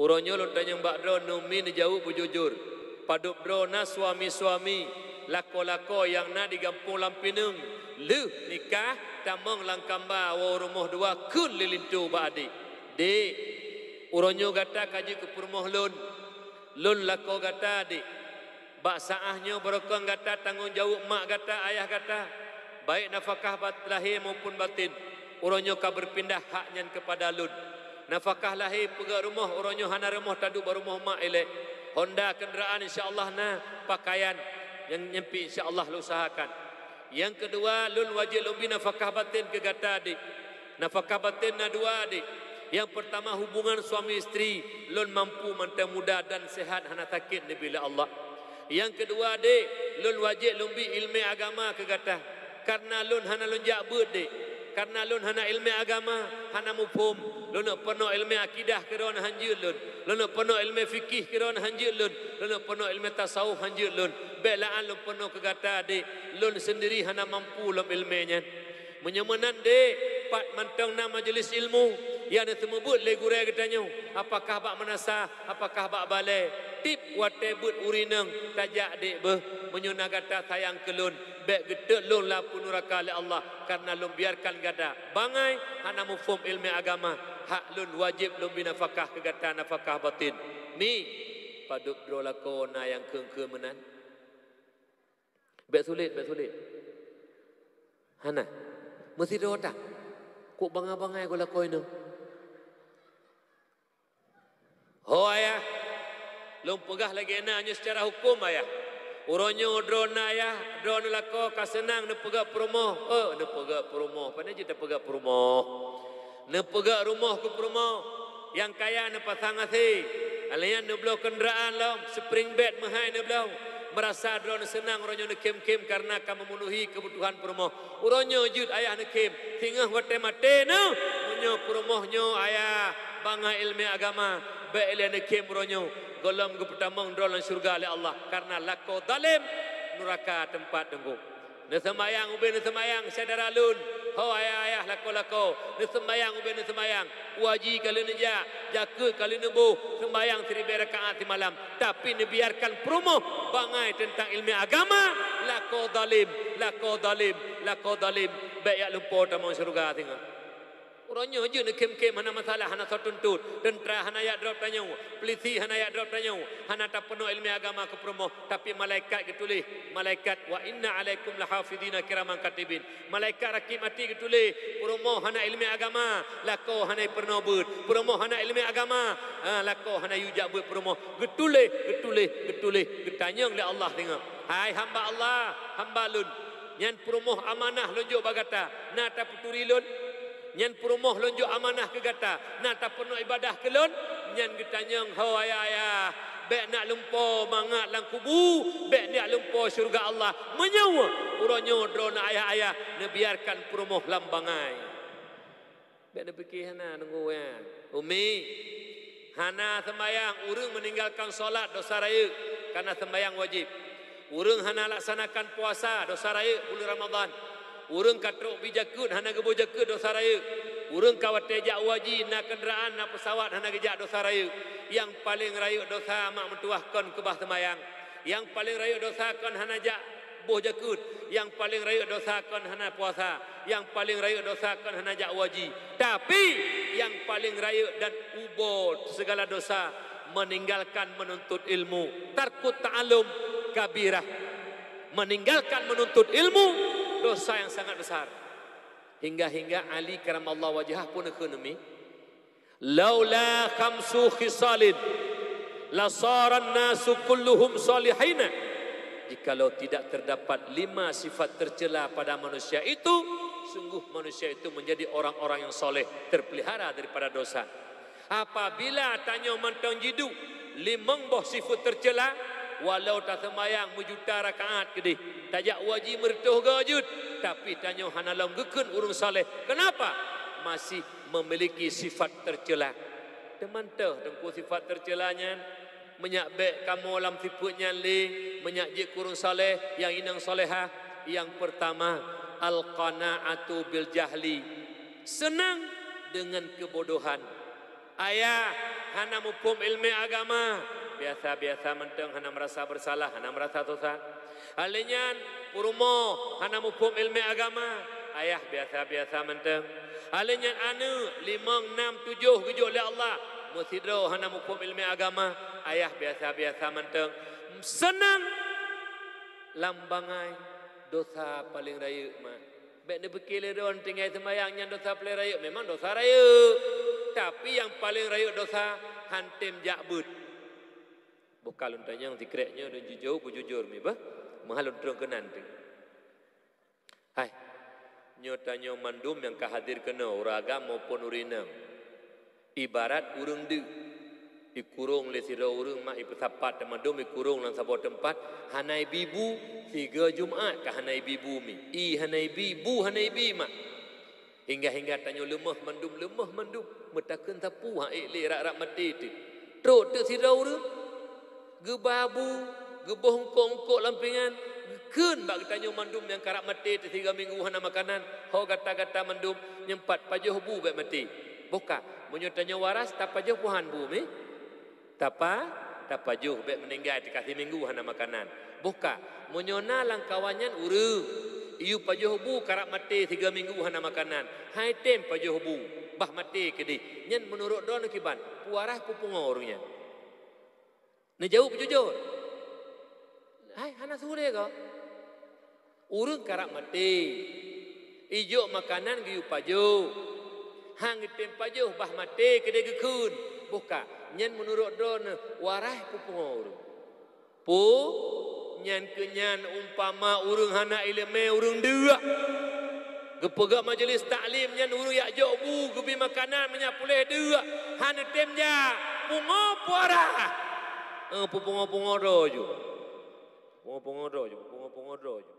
Uronyo lon tanyang bakdro numi ni jauh bujujur. Padup drona suami-suami lako-lako yang nak digampung lampinung. Lu nikah tamang langkamba wa rumah dua kun lilintu ba'di. Di uronyo gata kaji ke permoh lun. Lun lako gata di. Bak saahnya berokong gata tanggungjawab mak gata ayah gata. Baik nafkah lahir maupun batin. Uronyo ka berpindah haknya kepada lun. Nafkah lahir pegak rumah uronyo hana rumah tadu barumah mak elek. Honda kenderaan insya-Allah na pakaian yang nyempi insya-Allah lu usahakan. Yang kedua lun wajib lumbi nafkah batin ke gata adik. Nafkah batin na dua adik. Yang pertama hubungan suami isteri lun mampu mantang muda dan sehat hana sakit ni bila Allah. Yang kedua adik lun wajib lumbi ilmu agama ke gata. Karena lun hana lun jabut dik. Karena lun hana ilmu agama hana mufhum. Lun penuh ilmu akidah kira hanjil lun. Lun penuh ilmu fikih kira hanjil lun. Lun penuh ilmu tasawuf hanjil lun. Belaan lun penuh kegata adik. Lun sendiri hana mampu lum ilmunya. Menyemanan dek pat mantang na majlis ilmu. Yang temebut le gurai katanya. Apakah bak menasa, apakah bak balai. Tip watebut urineng tajak dek beh menyuna gata sayang kelun. Bek gedek lun la punuraka oleh Allah karena lun biarkan gada. Bangai hana mufhum ilmu agama. Hak lun wajib lun binafakah kegata nafakah batin. Ni padup drolako na yang ke menan. Bek sulit. Hana mesti do tak. Kok bangai-bangai ko lako ini. Ho ayah. Lun pegah lagi enaknya secara hukum ayah. Uronyo drona ayah. Drona lako kasenang ne pegak perumoh. Ne pegak perumoh. Pandai je pegak perumoh. Ne pegak rumah ke perumoh. Yang kaya ne pasang asih. Alian ne belau kenderaan lah. Spring bed mahai ne belau. Merasa drone senang uronyo ne kem-kem karena akan memenuhi kebutuhan perumoh. Uronyo jud ayah ne kem. Tingah wate mate ne. Munyo perumohnyo ayah. Bangga ilmu agama. Baik ilah ne kem uronyo. Golong ke pertama dalam syurga oleh Allah karena lako zalim neraka tempat tunggu. Ne sembayang ubin ne sembayang saudara lun. Ho ayah lako. Ne sembayang ubin ne sembayang. Waji kali ne jaka kali ne bu sembayang 1000 rakaat di malam. Tapi ne biarkan promo bangai tentang ilmu agama lako zalim. Baik ya lupa dalam syurga tengok. Uronyo je ne kem-kem hana masalah hana sotuntut tentera hana yak drop tanya polisi hana yak drop tanya hana tak penuh ilmu agama ke promo tapi malaikat ketulih malaikat wa inna alaikum lahafidina kiraman katibin malaikat rakib mati ketulih promo hana ilmu agama lako hana pernah but promo hana ilmu agama lako hana yujak but promo getulih getanyang le Allah tengok hai hamba Allah hamba lun nyan promo amanah lonjok bagata na ta puturi lun nyan perumoh lonjok amanah ke gata nak tak penuh ibadah ke lon nyan getanyang ho ayah bek nak lumpo mangat lang kubu bek nak lumpo syurga Allah menyawa uronyo drona ayah ne biarkan perumoh lambangai bek ne fikir hana nunggu ya umi hana sembayang urang meninggalkan solat dosa raya karena sembayang wajib urang hana laksanakan puasa dosa raya bulan Ramadan. Urang katrok bijakut hana gebo jakut dosa raya. Urang kawate jak waji na kenderaan na pesawat hana gejak dosa raya. Yang paling raya dosa mak mentuah kon kebah semayang. Yang paling raya dosa kon hana jak boh jakut. Yang paling raya dosa kon hana puasa. Yang paling raya dosa kon hana jak waji. Tapi yang paling raya dan ubur segala dosa meninggalkan menuntut ilmu. Tarkut ta'alum kabirah. Meninggalkan menuntut ilmu dosa yang sangat besar. Hingga Ali karamallahu wajhah pun ekonomi. Laula khamsu khisalin la saran nasu kulluhum salihina. Jikalau tidak terdapat 5 sifat tercela pada manusia itu, sungguh manusia itu menjadi orang-orang yang soleh, terpelihara daripada dosa. Apabila tanya mantang jidu 5 boh sifat tercela, walau tak sembayang berjuta rakaat kedih tajak wajib mertuh gajut tapi tanya hanalam gekun urung saleh kenapa masih memiliki sifat tercela teman teh tengku sifat tercelanya menyak bek kamu alam sifutnya li menyak je kurung saleh yang inang salehah yang pertama al qanaatu bil jahli senang dengan kebodohan Ayah, hana mupum ilmu agama. Biasa-biasa menteng hana merasa bersalah, hana merasa dosa. Alinyan purumo hana mupum ilmu agama. Ayah biasa-biasa menteng. Alinyan anu 5, 6, 7 gejo oleh Allah. Musidro hana mupum ilmu agama. Ayah biasa-biasa menteng. Senang lambangai dosa paling raya mak. Baik dia berkira don tinggal sembahyangnya dosa paling raya. Memang dosa raya. Tapi yang paling raya dosa hantim jakbut. Bukan lontanya yang dikreknya dan jujur bujujur mi bah. Mahal terang kenan tu. Hai. Nyotanya mandum yang kahadir kena uragam maupun urinam. Ibarat urung du. Ikurung le sira urung mak ipesapat mandum ikurung lan sabuah tempat hanai bibu 3 Jumaat ka hanai bibu mi. Hanai bibu hanai bi mak. Hingga tanya lemah mandum metakeun tapu ha le rak mati tu. Trot tu sira urung gebabu geboh kongkok lampingan keun bak tanya mandum yang karak mati tu 3 minggu hana makanan ho gata-gata mandum nyempat pajuh bu baik mati. Buka munyo tanya waras tak pajuh puhan bu mi. Tak pajuh baik meninggal dikasih minggu hana makanan. Buka munyona langkawanyan urung. Iu pajuh bu karak mati 3 minggu hana makanan. Hai tem pajuh bu bah mati kedi. Nyen menurut don kiban puarah pupungo orangnya. Ni jauh jujur. Hai hana sure ko. Urung karak mati. Ijo makanan giu pajuh. Hang tem pajuh bah mati kedi gekun. Buka nyen menurut don warah pupungo urung. Nyan kenyan umpama urung hana ilmu urung dua. Gepegak majlis taklim nyan urung yak jobu gebi makanan menyapuleh dua. Hana temja pungo puara. Pupungo dojo. Pungo dojo.